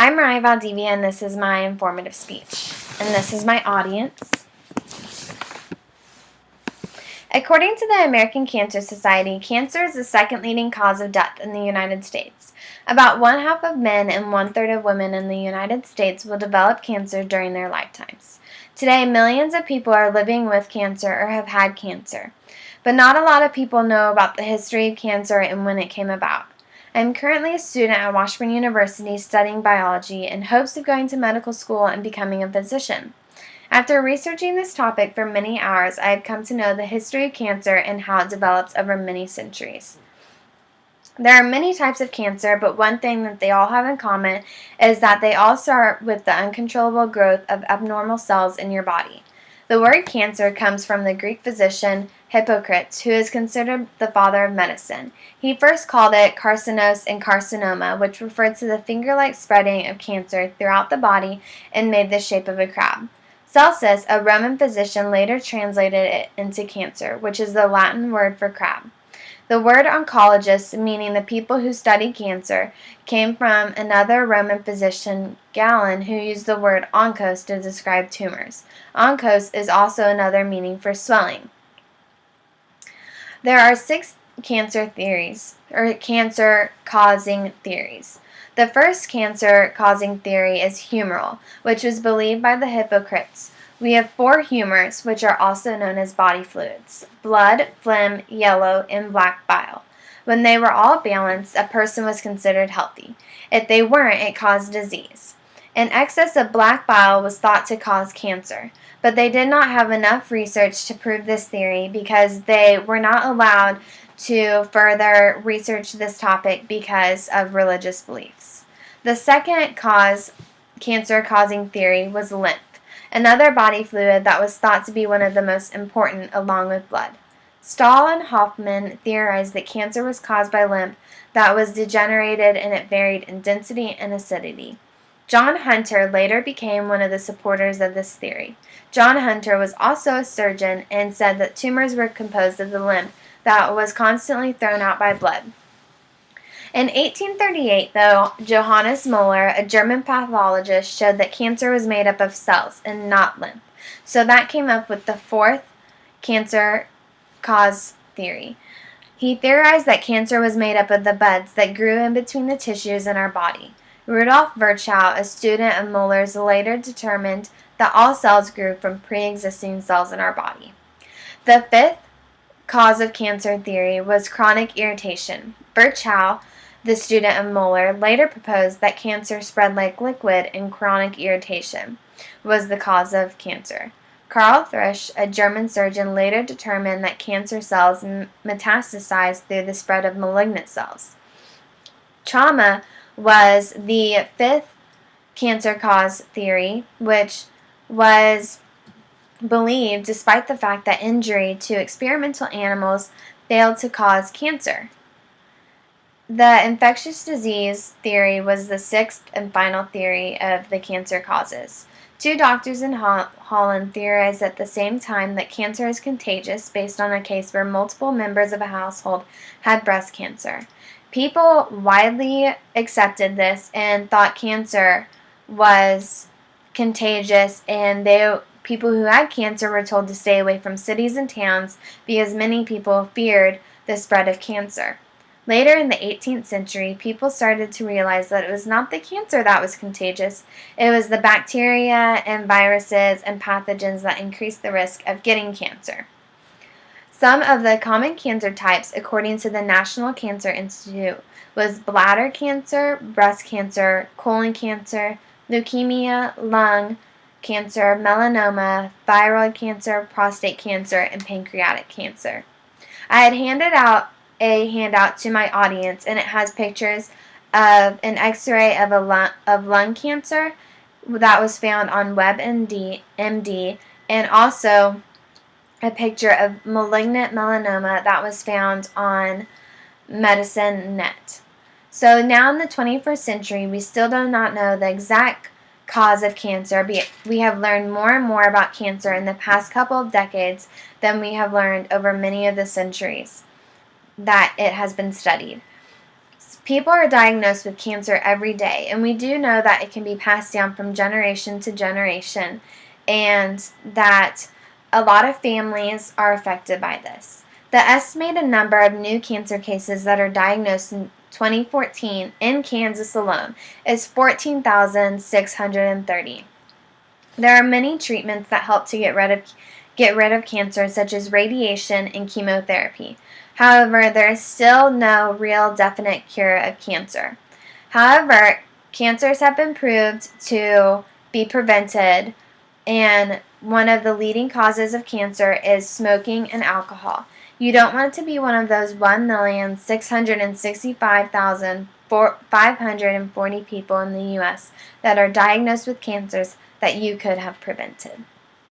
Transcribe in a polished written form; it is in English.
I'm Mariah Valdivia, and this is my informative speech. And this is my audience. According to the American Cancer Society, cancer is the second leading cause of death in the United States. About 1/2 of men and 1/3 of women in the United States will develop cancer during their lifetimes. Today, millions of people are living with cancer or have had cancer. But not a lot of people know about the history of cancer and when it came about. I am currently a student at Washburn University studying biology in hopes of going to medical school and becoming a physician. After researching this topic for many hours, I have come to know the history of cancer and how it develops over many centuries. There are many types of cancer, but one thing that they all have in common is that they all start with the uncontrollable growth of abnormal cells in your body. The word cancer comes from the Greek physician Hippocrates, who is considered the father of medicine. He first called it carcinos and carcinoma, which referred to the finger-like spreading of cancer throughout the body and made the shape of a crab. Celsus, a Roman physician, later translated it into cancer, which is the Latin word for crab. The word oncologist, meaning the people who study cancer, came from another Roman physician, Galen, who used the word onkos to describe tumors. Onkos is also another meaning for swelling. There are 6 cancer theories, or cancer-causing theories. The first cancer-causing theory is humoral, which was believed by the Hippocrates. We have 4 humors, which are also known as body fluids: blood, phlegm, yellow, and black bile. When they were all balanced, a person was considered healthy. If they weren't, it caused disease. An excess of black bile was thought to cause cancer, but they did not have enough research to prove this theory because they were not allowed to further research this topic because of religious beliefs. The second cancer-causing theory was lymph, another body fluid that was thought to be one of the most important along with blood. Stahl and Hoffman theorized that cancer was caused by lymph that was degenerated and it varied in density and acidity. John Hunter later became one of the supporters of this theory. John Hunter was also a surgeon and said that tumors were composed of the lymph that was constantly thrown out by blood. In 1838, though, Johannes Muller, a German pathologist, showed that cancer was made up of cells and not lymph. So that came up with the fourth cancer cause theory. He theorized that cancer was made up of the buds that grew in between the tissues in our body. Rudolf Virchow, a student of Muller's, later determined that all cells grew from pre-existing cells in our body. The fifth cause of cancer theory was chronic irritation. Virchow, the student of Muller, later proposed that cancer spread like liquid and chronic irritation was the cause of cancer. Karl Thrush, a German surgeon, later determined that cancer cells metastasize through the spread of malignant cells. Trauma was the fifth cancer cause theory, which was believed despite the fact that injury to experimental animals failed to cause cancer. The infectious disease theory was the sixth and final theory of the cancer causes. 2 doctors in Holland theorized at the same time that cancer is contagious based on a case where multiple members of a household had breast cancer. People widely accepted this and thought cancer was contagious, and people who had cancer were told to stay away from cities and towns because many people feared the spread of cancer. Later in the 18th century, people started to realize that it was not the cancer that was contagious, it was the bacteria and viruses and pathogens that increased the risk of getting cancer. Some of the common cancer types, according to the National Cancer Institute, was bladder cancer, breast cancer, colon cancer, leukemia, lung cancer, melanoma, thyroid cancer, prostate cancer, and pancreatic cancer. I had handed out a handout to my audience, and it has pictures of an x-ray of lung cancer that was found on WebMD, and also a picture of malignant melanoma that was found on Medicine.net. So now in the 21st century, we still do not know the exact cause of cancer. We have learned more and more about cancer in the past couple of decades than we have learned over many of the centuries that it has been studied. People are diagnosed with cancer every day, and we do know that it can be passed down from generation to generation, and that a lot of families are affected by this. The estimated number of new cancer cases that are diagnosed in 2014 in Kansas alone is 14,630. There are many treatments that help to get rid of cancer, such as radiation and chemotherapy. However, there is still no real definite cure of cancer. However, cancers have been proved to be prevented, and one of the leading causes of cancer is smoking and alcohol. You don't want to be one of those 1,665,540 people in the U.S. that are diagnosed with cancers that you could have prevented.